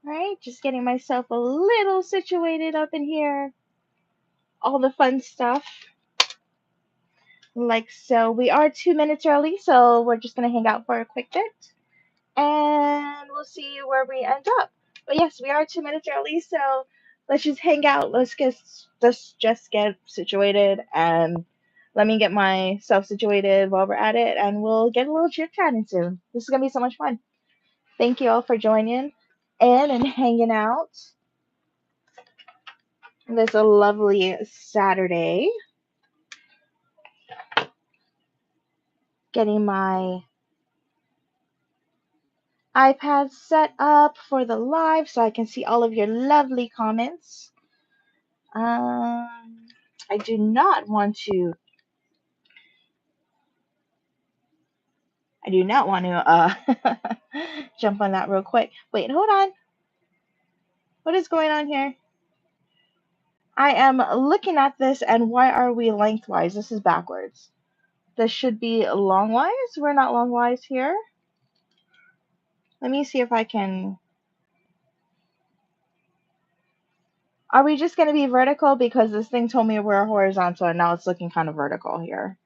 All right, just getting myself a little situated up in here. All the fun stuff. Like so. We are 2 minutes early, so we're just going to hang out for a quick bit. And we'll see where we end up. But yes, we are 2 minutes early, so let's just hang out. Let's just get situated, and let me get myself situated while we're at it, and we'll get a little chit chatting soon. This is gonna be so much fun. Thank you all for joining in and hanging out. This a lovely Saturday. Getting my iPad set up for the live so I can see all of your lovely comments. I do not want to. I do not want to jump on that real quick. Wait, hold on. What is going on here? I am looking at this, and why are we lengthwise? This is backwards. This should be longwise. We're not longwise here. Let me see if I can. Are we just going to be vertical? Because this thing told me we're horizontal, and now it's looking kind of vertical here.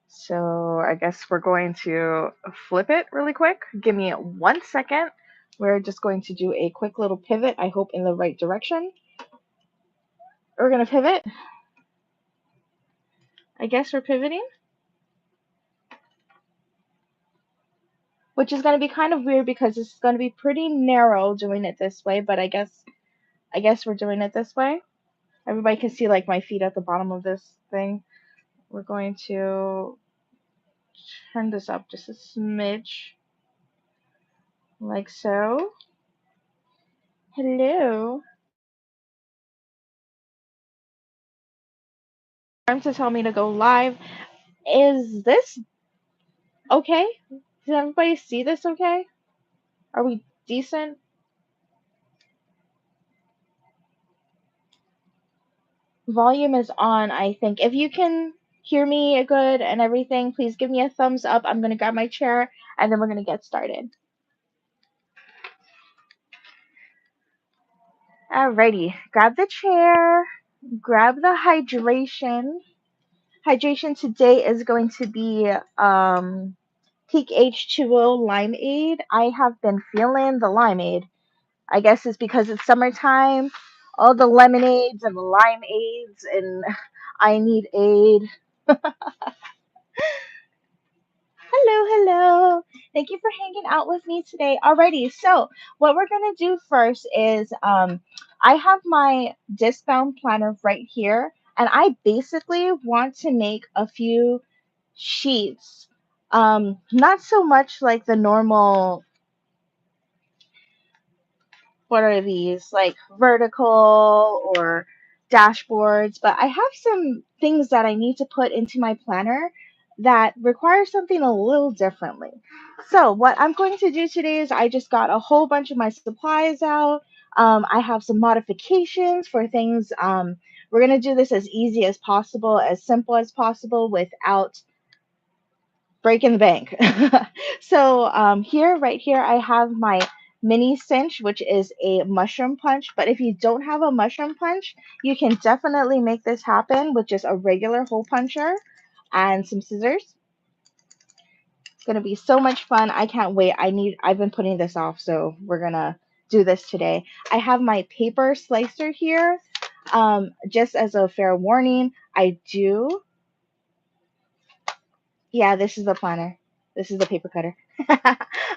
So I guess we're going to flip it really quick. Give me 1 second. We're just going to do a quick little pivot, I hope in the right direction. We're going to pivot. I guess we're pivoting, which is going to be kind of weird because it's going to be pretty narrow doing it this way, but I guess we're doing it this way. Everybody can see like my feet at the bottom of this thing. We're going to turn this up just a smidge, like so. Hello. Time to tell me to go live. Is this okay? Does everybody see this okay? Are we decent? Volume is on, I think. If you can hear me good and everything, please give me a thumbs up. I'm going to grab my chair and then we're going to get started. Alrighty, grab the chair, grab the hydration. Hydration today is going to be Peak H2O Limeade. I have been feeling the limeade. I guess it's because it's summertime. All the lemonades and the limeades, and I need aid. Hello, hello. Thank you for hanging out with me today. Alrighty, so what we're gonna do first is I have my discbound planner right here, and I basically want to make a few sheets. Not so much like the normal, what are these, like vertical or dashboards, but I have some things that I need to put into my planner that require something a little differently. So what I'm going to do today is I just got a whole bunch of my supplies out. I have some modifications for things. We're going to do this as easy as possible, as simple as possible without breaking the bank. So here, right here, I have my mini cinch, which is a mushroom punch. But if you don't have a mushroom punch, you can definitely make this happen with just a regular hole puncher and some scissors. It's gonna be so much fun. I can't wait. I've been putting this off, so we're gonna do this today. I have my paper slicer here. Just as a fair warning, yeah, this is the planner. This is the paper cutter.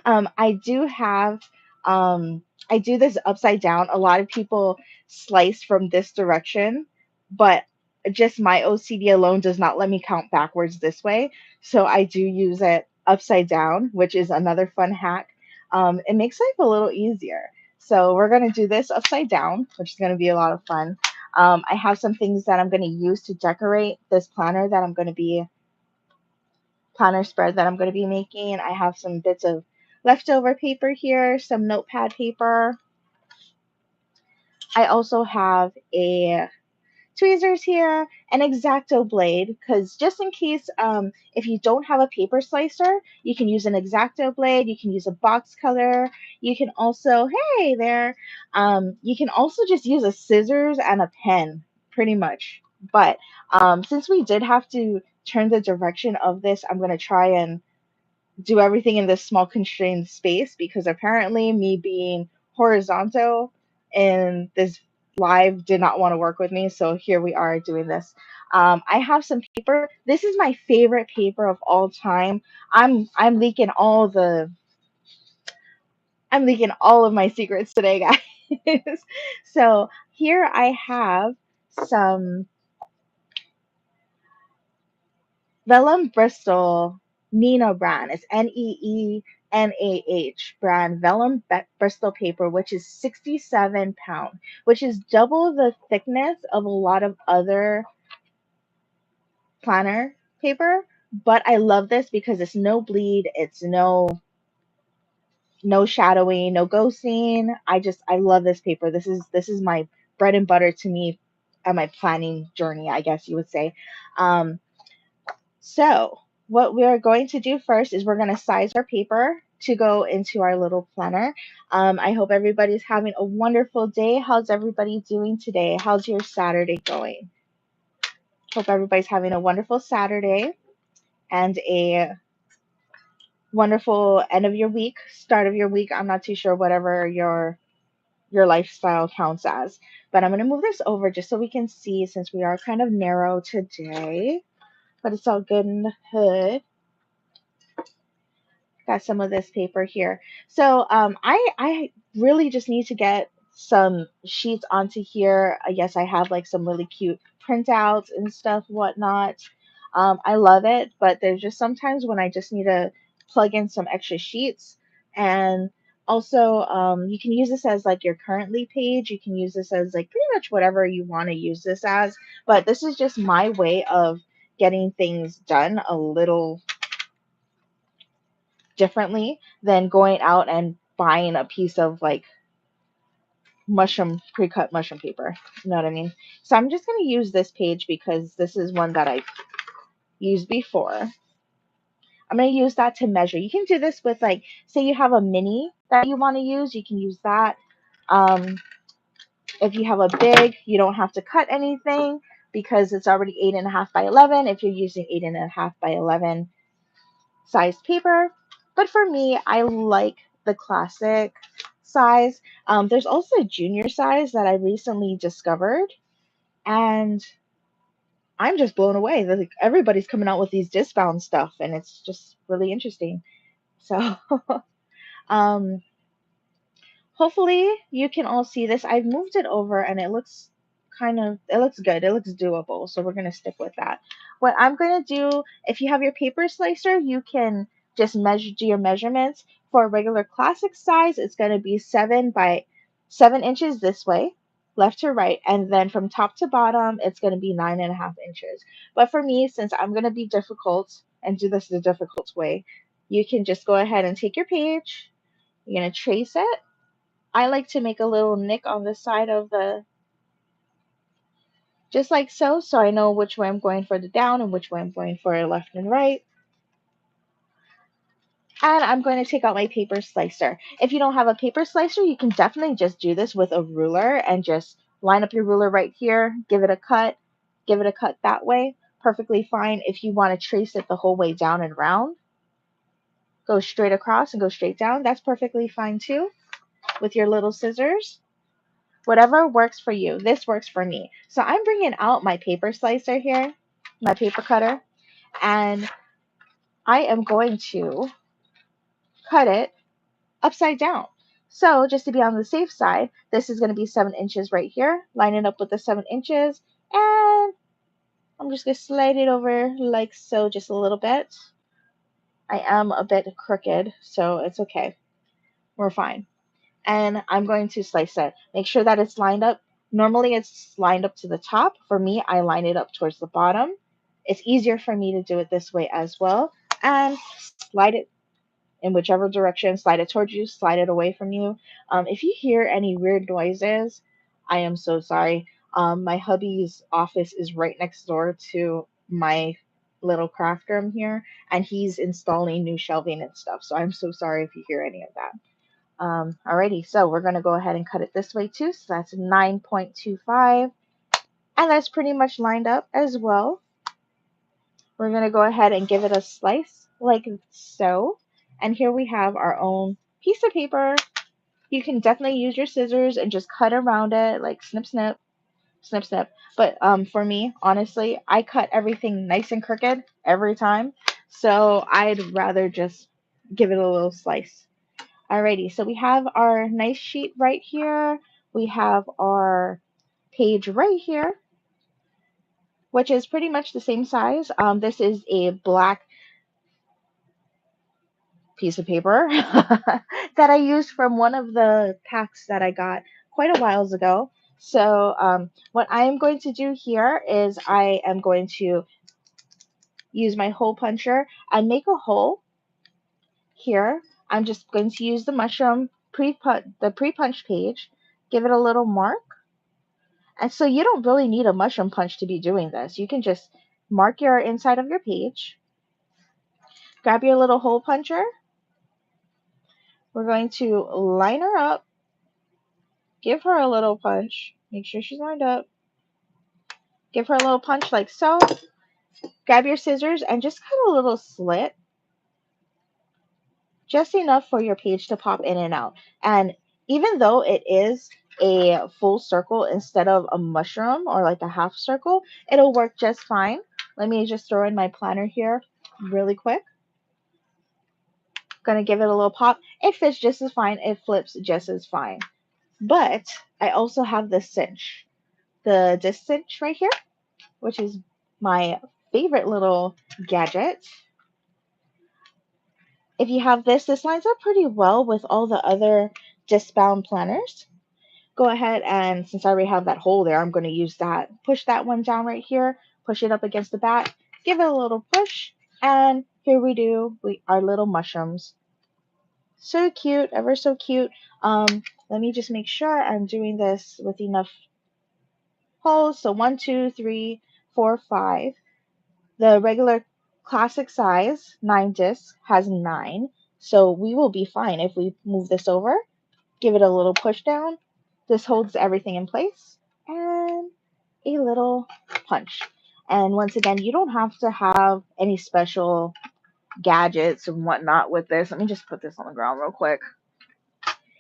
I do have, I do this upside down. A lot of people slice from this direction, but just my OCD alone does not let me count backwards this way. So I do use it upside down, which is another fun hack. It makes life a little easier. So we're going to do this upside down, which is going to be a lot of fun. I have some things that I'm going to use to decorate this planner that I'm going to be planner spread that I'm going to be making. I have some bits of leftover paper here, some notepad paper. I also have a tweezers here, an X-Acto blade, because just in case if you don't have a paper slicer, you can use an X-Acto blade, you can use a box cutter, you can also, hey there, you can also just use a scissors and a pen, pretty much. But since we did have to turn the direction of this, I'm going to try and do everything in this small constrained space because apparently me being horizontal in this live did not want to work with me. So here we are doing this. I have some paper. This is my favorite paper of all time. I'm leaking all the I'm leaking all of my secrets today, guys. So here I have some Vellum Bristol Nina brand. It's Neeennah brand Vellum Bristol paper, which is 67 pound, which is double the thickness of a lot of other planner paper. But I love this because it's no bleed, it's no shadowing, no ghosting. I love this paper. This is my bread and butter to me at my planning journey, I guess you would say. Um, So, what we are going to do first is we're going to size our paper to go into our little planner. I hope everybody's having a wonderful day. How's everybody doing today? How's your Saturday going? Hope everybody's having a wonderful Saturday and a wonderful end of your week, start of your week. I'm not too sure whatever your lifestyle counts as. But I'm going to move this over just so we can see since we are kind of narrow today, but it's all good in the hood. Got some of this paper here. So I really just need to get some sheets onto here. I guess I have like some really cute printouts and stuff, whatnot. I love it, but there's just sometimes when I just need to plug in some extra sheets. And also, you can use this as like your currently page. You can use this as like pretty much whatever you want to use this as. But this is just my way of getting things done a little differently than going out and buying a piece of like mushroom pre-cut mushroom paper. You know what I mean? So I'm just going to use this page because this is one that I've used before. I'm going to use that to measure. You can do this with like, say you have a mini that you want to use, you can use that. Um, if you have a big, you don't have to cut anything because it's already 8.5 by 11. If you're using 8.5 by 11 sized paper. But for me, I like the classic size. There's also a junior size that I recently discovered, and I'm just blown away. Like everybody's coming out with these discbound stuff, and it's just really interesting. So, um, hopefully you can all see this. I've moved it over and it looks good. It looks doable. So we're going to stick with that. What I'm going to do, if you have your paper slicer, you can just do your measurements. For a regular classic size, it's going to be 7 by 7 inches this way, left to right. And then from top to bottom, it's going to be 9.5 inches. But for me, since I'm going to be difficult and do this the difficult way, you can just go ahead and take your page. You're going to trace it. I like to make a little nick on the side of just like so, so I know which way I'm going for the down and which way I'm going for left and right. And I'm going to take out my paper slicer. If you don't have a paper slicer, you can definitely just do this with a ruler and just line up your ruler right here, give it a cut that way. Perfectly fine. If you want to trace it the whole way down and round, go straight across and go straight down. That's perfectly fine too with your little scissors. Whatever works for you. This works for me. So I'm bringing out my paper slicer here, my paper cutter, and I am going to cut it upside down. So just to be on the safe side, this is going to be 7 inches right here. Line it up with the 7 inches, and I'm just going to slide it over like so, just a little bit. I am a bit crooked, so it's okay. We're fine. And I'm going to slice it. Make sure that it's lined up. Normally it's lined up to the top. For me, I line it up towards the bottom. It's easier for me to do it this way as well. And slide it in whichever direction. Slide it towards you, slide it away from you. If you hear any weird noises, I am so sorry. My hubby's office is right next door to my little craft room here, and he's installing new shelving and stuff. So I'm so sorry if you hear any of that. Alrighty, so we're going to go ahead and cut it this way too. So that's 9.25, and that's pretty much lined up as well. We're going to go ahead and give it a slice like so. And here we have our own piece of paper. You can definitely use your scissors and just cut around it, like snip, snip, snip, snip. But for me, honestly, I cut everything nice and crooked every time. So I'd rather just give it a little slice. Alrighty, so we have our nice sheet right here. We have our page right here, which is pretty much the same size. This is a black piece of paper that I used from one of the packs that I got quite a while ago. So what I am going to do here is I am going to use my hole puncher and make a hole here. I'm just going to use the mushroom pre-punch page, give it a little mark. And so you don't really need a mushroom punch to be doing this. You can just mark your inside of your page, grab your little hole puncher. We're going to line her up, give her a little punch, make sure she's lined up, give her a little punch like so. Grab your scissors and just cut a little slit, just enough for your page to pop in and out. And even though it is a full circle instead of a mushroom or like a half circle, it'll work just fine. Let me just throw in my planner here really quick. Gonna give it a little pop. It fits just as fine. It flips just as fine. But I also have the cinch, the disc cinch right here, which is my favorite little gadget. If you have this, this lines up pretty well with all the other discbound planners. Go ahead and since I already have that hole there, I'm going to use that. Push that one down right here, push it up against the back, give it a little push, and here our little mushrooms. So cute, ever so cute. Let me just make sure I'm doing this with enough holes. So 1, 2, 3, 4, 5. The regular classic size 9 discs has 9. So we will be fine if we move this over, give it a little push down. This holds everything in place, and a little punch. And once again, you don't have to have any special gadgets and whatnot with this. Let me just put this on the ground real quick.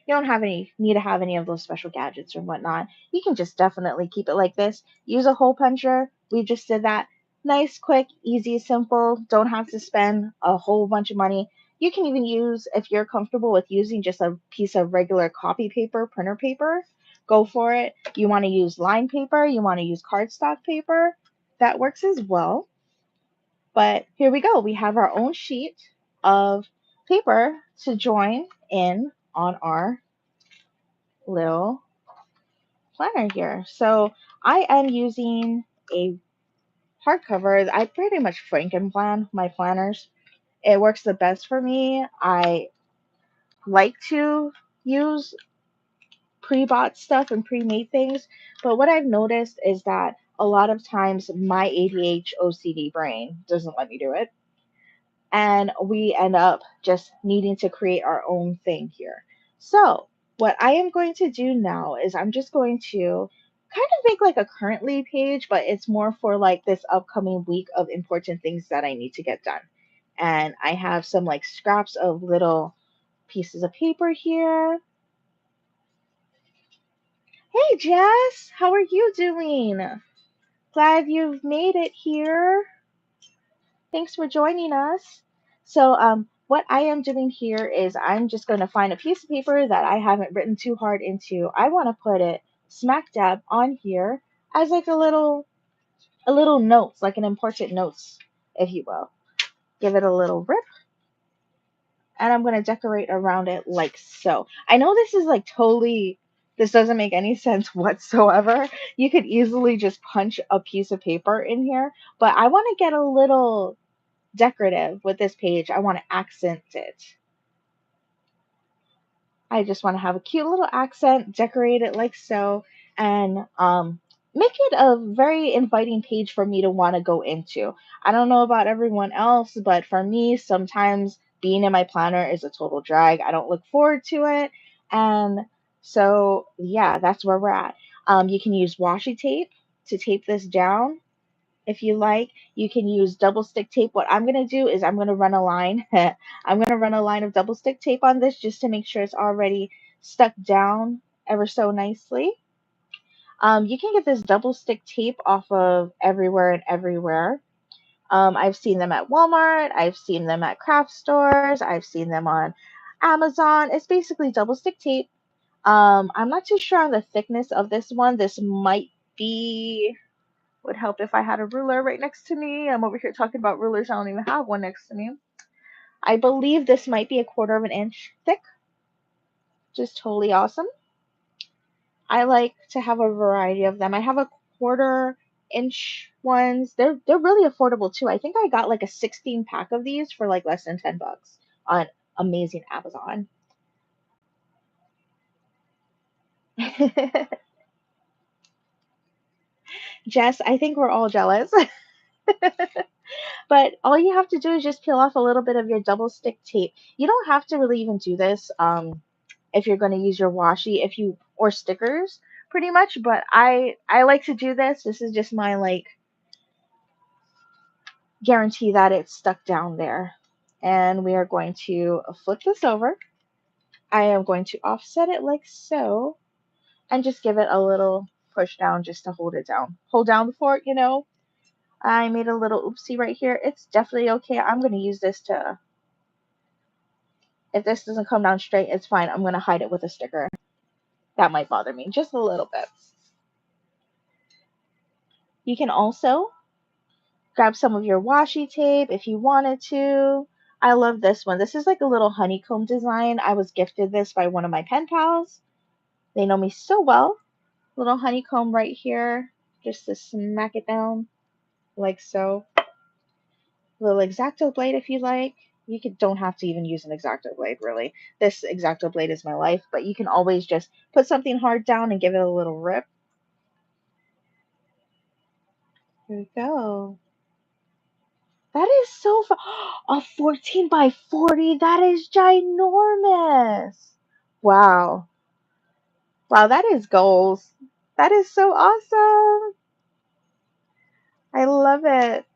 You don't have any need to have any of those special gadgets or whatnot. You can just definitely keep it like this. Use a hole puncher. We just did that. Nice, quick, easy, simple. Don't have to spend a whole bunch of money. You can even use, if you're comfortable with using just a piece of regular copy paper, printer paper, go for it. You want to use line paper, you want to use cardstock paper, that works as well. But here we go. We have our own sheet of paper to join in on our little planner here. So I am using a hardcover. I pretty much Frankenplan my planners. It works the best for me. I like to use pre-bought stuff and pre-made things, but what I've noticed is that a lot of times my ADH OCD brain doesn't let me do it, and we end up just needing to create our own thing here. So, what I am going to do now is I'm just going to kind of make like a currently page, but it's more for like this upcoming week of important things that I need to get done. And I have some like scraps of little pieces of paper here. Hey Jess, how are you doing? Glad you've made it here. Thanks for joining us. So, what I am doing here is I'm just going to find a piece of paper that I haven't written too hard into. I want to put it smack dab on here as like a little notes, like an important notes, if you will. Give it a little rip, and I'm going to decorate around it like so. I know this is like totally, this doesn't make any sense whatsoever. You could easily just punch a piece of paper in here, but I want to get a little decorative with this page. I want to accent it. I just want to have a cute little accent, decorate it like so. And make it a very inviting page for me to want to go into. I don't know about everyone else, but for me, sometimes being in my planner is a total drag. I don't look forward to it. And so, yeah, that's where we're at. You can use washi tape to tape this down if you like. You can use double stick tape. What I'm going to do is I'm going to run a line. I'm going to run a line of double stick tape on this just to make sure it's already stuck down ever so nicely. You can get this double stick tape off of everywhere and everywhere. I've seen them at Walmart, I've seen them at craft stores, I've seen them on Amazon. It's basically double stick tape. I'm not too sure on the thickness of this one. This might be, would help if I had a ruler right next to me. I'm over here talking about rulers. I don't even have one next to me. I believe this might be a quarter of an inch thick. Just totally awesome. I like to have a variety of them. I have a quarter-inch ones. They're really affordable too. I think I got like a 16 pack of these for like less than $10 on amazing Amazon. Jess, I think we're all jealous. But all you have to do is just peel off a little bit of your double stick tape. You don't have to really even do this if you're going to use your washi, if you or stickers pretty much, but I like to do this. This is just my like guarantee that it's stuck down there. And we are going to flip this over. I am going to offset it like so and just give it a little push down just to hold it down. Hold down the fort. I made a little oopsie right here. It's definitely okay. I'm going to use this to, if this doesn't come down straight, it's fine. I'm going to hide it with a sticker. That might bother me just a little bit. You can also grab some of your washi tape if you wanted to. I love this one. This is like a little honeycomb design. I was gifted this by one of my pen pals. They know me so well. Little honeycomb right here, just to smack it down like so. Little X-Acto blade if you like. Don't have to even use an X-Acto blade really. This X-Acto blade is my life, but you can always just put something hard down and give it a little rip. Here we go. That is so fun. A 14 by 40. That is ginormous. Wow. Wow, that is goals. That is so awesome. I love it.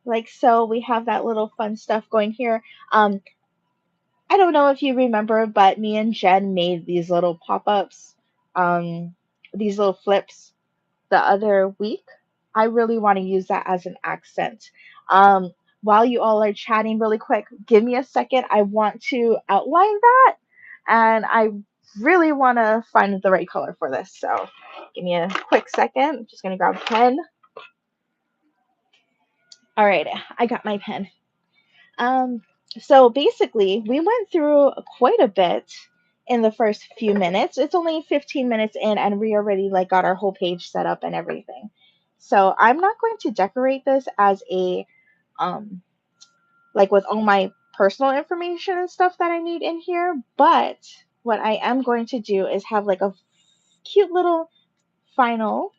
Like so, we have that little fun stuff going here. I don't know if you remember, but me and Jen made these little pop-ups, um, these little flips the other week. I really want to use that as an accent. While you all are chatting really quick, give me a second. I want to outline that, and I really want to find the right color for this. So give me a quick second. I'm just going to grab a pen. All right, I got my pen. Um, so basically, we went through quite a bit in the first few minutes. It's only 15 minutes in, and we already like got our whole page set up and everything. So I'm not going to decorate this as a um like with all my personal information and stuff that I need in here, but what I am going to do is have like a cute little final.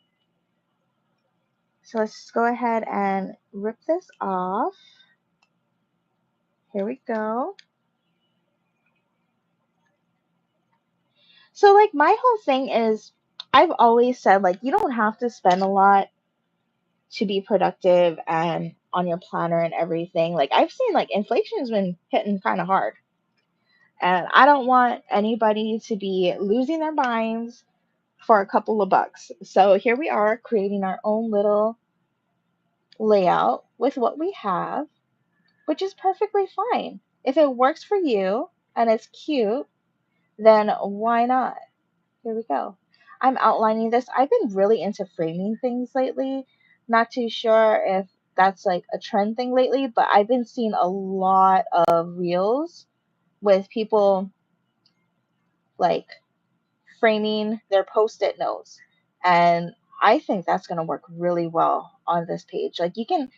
So let's go ahead and rip this off. Here we go. So like my whole thing is I've always said like you don't have to spend a lot to be productive and on your planner and everything. Like I've seen like inflation has been hitting kind of hard. And I don't want anybody to be losing their minds for a couple of bucks. So here we are creating our own little layout with what we have, which is perfectly fine. If it works for you and it's cute, then why not? Here we go. I'm outlining this. I've been really into framing things lately. Not too sure if that's like a trend thing lately, but I've been seeing a lot of reels with people like framing their post-it notes. And I think that's going to work really well on this page. Like you can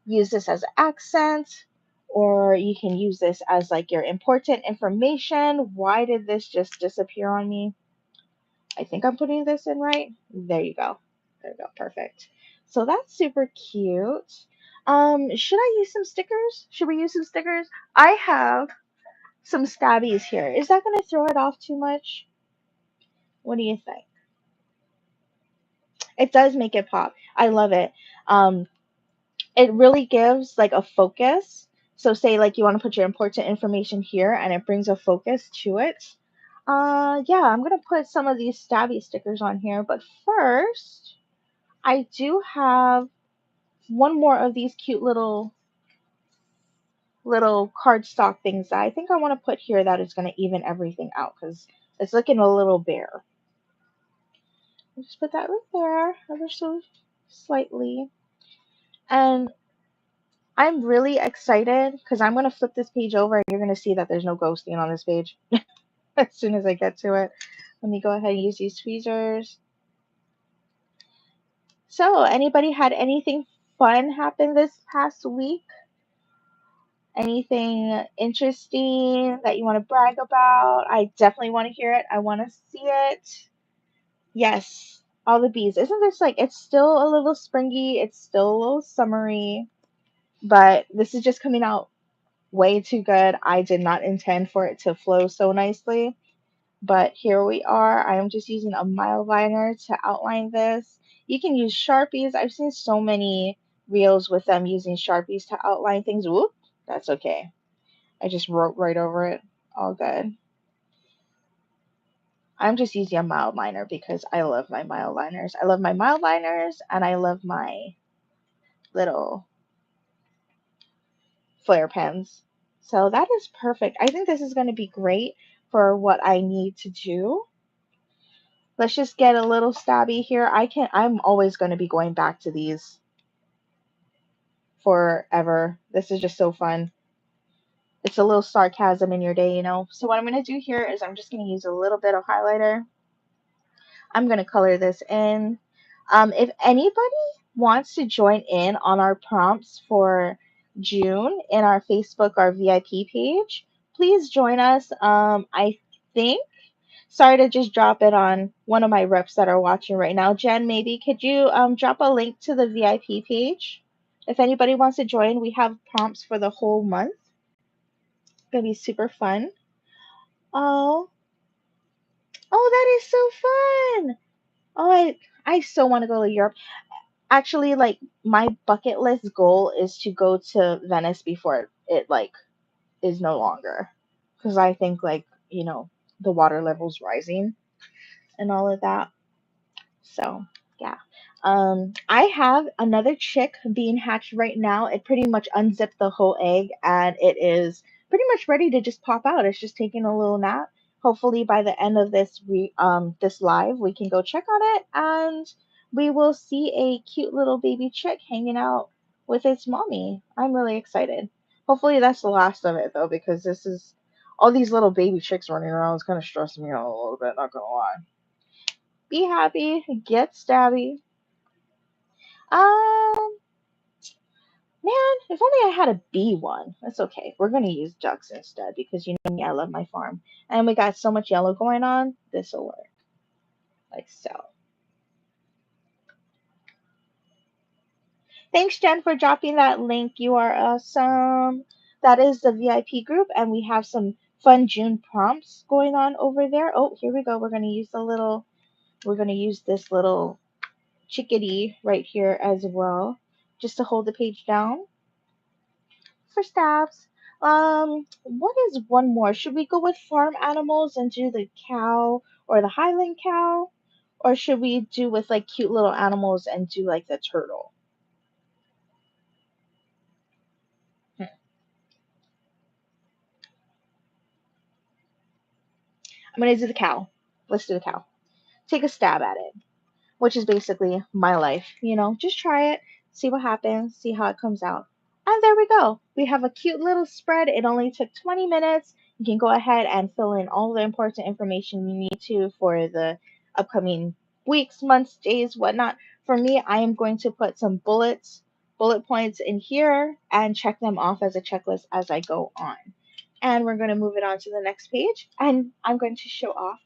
use this as accent or you can use this as like your important information. Why did this just disappear on me? I think I'm putting this in right. There you go. There you go. Perfect. So that's super cute. Should I use some stickers? Should we use some stickers? I have some stabbies here. Is that going to throw it off too much? What do you think? It does make it pop. I love it. Um, it really gives like a focus. So say like you want to put your important information here and it brings a focus to it. Yeah, I'm gonna put some of these stabby stickers on here, but first I do have one more of these cute little cardstock things that I think I want to put here that is gonna even everything out because it's looking a little bare. I'll just put that right there, ever so slightly. And I'm really excited because I'm gonna flip this page over and you're gonna see that there's no ghosting on this page as soon as I get to it. Let me go ahead and use these tweezers. So, anybody had anything fun happen this past week? Anything interesting that you want to brag about? I definitely want to hear it. I want to see it. Yes, all the bees. Isn't this like, it's still a little springy, it's still a little summery, but this is just coming out way too good. I did not intend for it to flow so nicely. But here we are. I am just using a mild liner to outline this. You can use Sharpies. I've seen so many reels with them using Sharpies to outline things. Whoop, that's okay. I just wrote right over it. All good. I'm just using a mild liner because I love my mild liners. I love my mild liners and I love my little flare pens. So that is perfect. I think this is going to be great for what I need to do. Let's just get a little stabby here. I'm always going to be going back to these forever. This is just so fun. It's a little sarcasm in your day, you know. So what I'm going to do here is I'm just going to use a little bit of highlighter. I'm going to color this in. If anybody wants to join in on our prompts for June in our Facebook, our VIP page, please join us. I think, sorry to just drop it on one of my reps that are watching right now. Jen, maybe could you drop a link to the VIP page? If anybody wants to join, we have prompts for the whole month. It's going to be super fun. Oh, oh, that is so fun. Oh, I so want to go to Europe. Actually, like my bucket list goal is to go to Venice before it like is no longer, because I think like the water level's rising and all of that. So yeah. I have another chick being hatched right now. It pretty much unzipped the whole egg and it is pretty much ready to just pop out. It's just taking a little nap. Hopefully by the end of this live we can go check on it and we will see a cute little baby chick hanging out with its mommy. I'm really excited. Hopefully that's the last of it though, because this is all these little baby chicks running around is kind of stressing me out a little bit, not gonna lie. Be happy, get stabby. Um, Man, if only I had a bee one. That's okay. We're gonna use ducks instead because you know me, I love my farm. And we got so much yellow going on, this'll work. Like so. Thanks, Jen, for dropping that link. You are awesome. That is the VIP group, and we have some fun June prompts going on over there. Oh, here we go. We're gonna use this little chickadee right here as well, just to hold the page down for stabs. What is one more? Should we go with farm animals and do the cow or the Highland cow? Or should we do with like cute little animals and do like the turtle? Hmm. I'm gonna do the cow. Let's do the cow. Take a stab at it, which is basically my life. Just try it, see what happens, see how it comes out. And there we go. We have a cute little spread. It only took 20 minutes. You can go ahead and fill in all the important information you need to for the upcoming weeks, months, days, whatnot. For me, I am going to put some bullet points in here and check them off as a checklist as I go on. And we're going to move it on to the next page. And I'm going to show off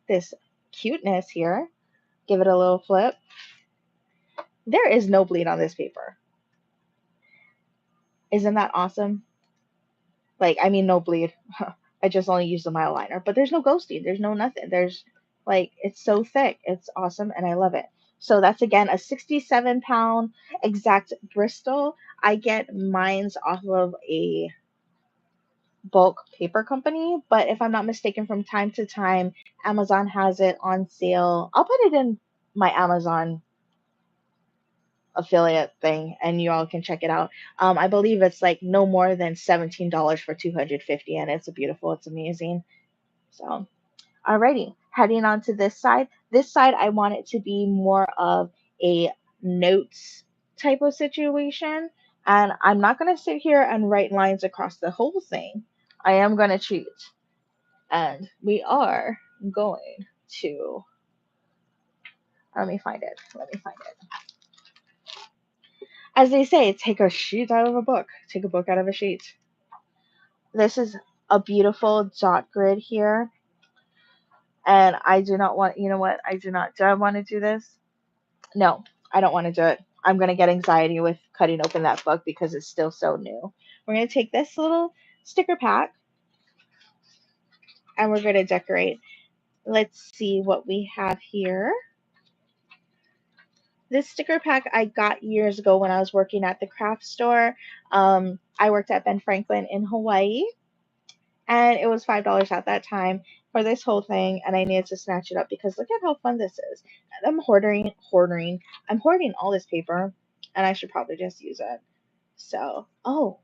this cuteness here. Give it a little flip. There is no bleed on this paper. Isn't that awesome? Like, I mean, no bleed. I just only use the mile liner, but there's no ghosting. There's no nothing. There's like, it's so thick. It's awesome and I love it. So that's again a 67-pound exact Bristol. I get mines off of a bulk paper company, but if I'm not mistaken, from time to time, Amazon has it on sale. I'll put it in my Amazon affiliate thing and you all can check it out. I believe it's like no more than $17 for 250 and it's beautiful. It's amazing. So, alrighty, heading on to this side. This side, I want it to be more of a notes type of situation. And I'm not going to sit here and write lines across the whole thing. I am going to cheat. And we are going to, let me find it. Let me find it. As they say, take a sheet out of a book. Take a book out of a sheet. This is a beautiful dot grid here. And I do not want, you know what? Do I want to do this? No, I don't want to do it. I'm going to get anxiety with cutting open that book because it's still so new. We're going to take this little sticker pack and we're going to decorate. Let's see what we have here. This sticker pack I got years ago when I was working at the craft store. I worked at Ben Franklin in Hawaii, and it was $5 at that time for this whole thing, and I needed to snatch it up because look at how fun this is. I'm hoarding all this paper, and I should probably just use it. So, oh,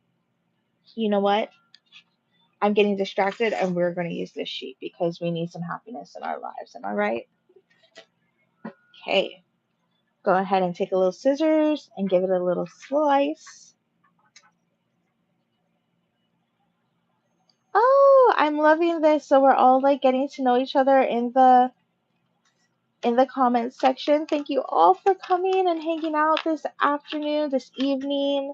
you know what? I'm getting distracted, and we're going to use this sheet because we need some happiness in our lives. Am I right? Okay. Go ahead and take a little scissors and give it a little slice. Oh, I'm loving this. So we're all like getting to know each other in the comments section. Thank you all for coming and hanging out this afternoon, this evening,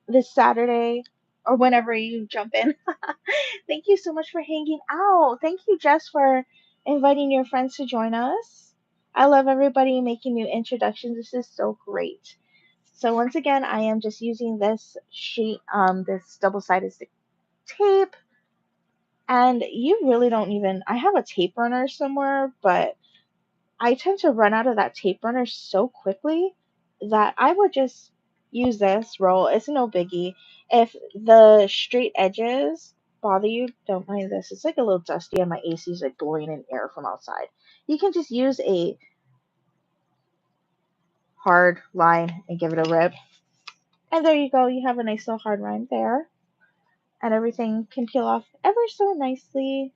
this Saturday, or whenever you jump in. Thank you so much for hanging out. Thank you, Jess, for inviting your friends to join us. I love everybody making new introductions. This is so great. So once again, I am just using this sheet, this double-sided tape, and you really don't even, I have a tape runner somewhere, but I tend to run out of that tape runner so quickly that I would just use this roll. It's no biggie. If the straight edges bother you, don't mind this. It's like a little dusty and my AC is like blowing in air from outside. You can just use a hard line and give it a rip. And there you go. You have a nice little hard line there. And everything can peel off ever so nicely.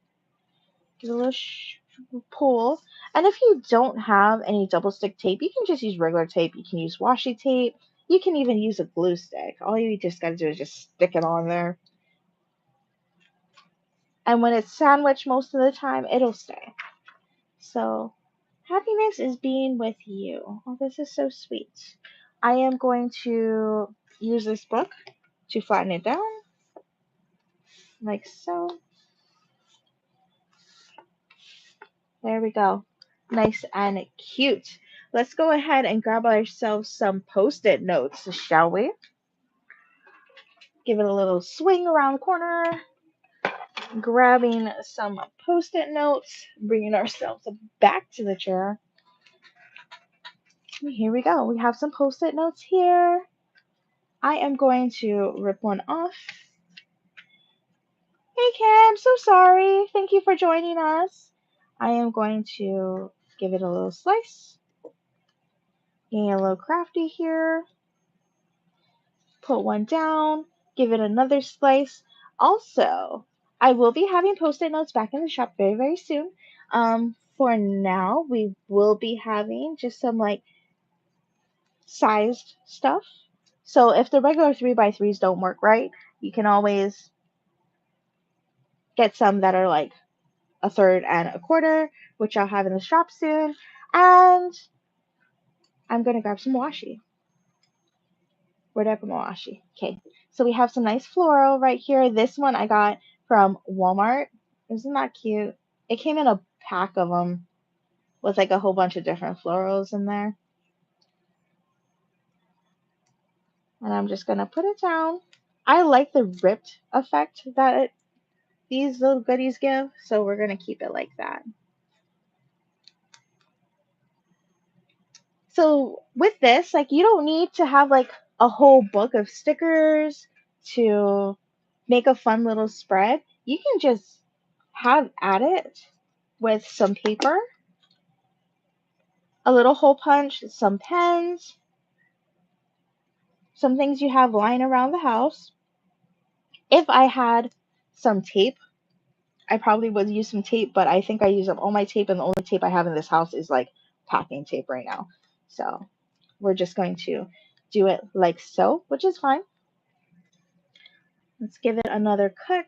Give it a little pull. And if you don't have any double stick tape, you can just use regular tape. You can use washi tape. You can even use a glue stick. All you just got to do is just stick it on there. And when it's sandwiched most of the time, it'll stay. So happiness is being with you. Oh, this is so sweet. I am going to use this book to flatten it down like so. There we go. Nice and cute. Let's go ahead and grab ourselves some post-it notes, shall we? Give it a little swing around the corner. Grabbing some post-it notes, bringing ourselves back to the chair. Here we go. We have some post-it notes here. I am going to rip one off. Hey Kim, so sorry. Thank you for joining us. I am going to give it a little slice. Getting a little crafty here. Put one down. Give it another slice. Also, I will be having post-it notes back in the shop very, very soon. For now, we will be having just some like sized stuff. So if the regular 3x3s don't work right, you can always get some that are like a third and a quarter, which I'll have in the shop soon. And I'm going to grab some washi. Where'd I put my washi? Okay, so we have some nice floral right here. This one I got from Walmart. Isn't that cute? It came in a pack of them with like a whole bunch of different florals in there. And I'm just gonna put it down. I like the ripped effect that these little goodies give, so we're gonna keep it like that. So with this, like you don't need to have like a whole book of stickers to make a fun little spread. You can just have at it with some paper, a little hole punch, some pens, some things you have lying around the house. If I had some tape, I probably would use some tape, but I think I use up all my tape, and the only tape I have in this house is like packing tape right now. So we're just going to do it like so, which is fine. Let's give it another cut.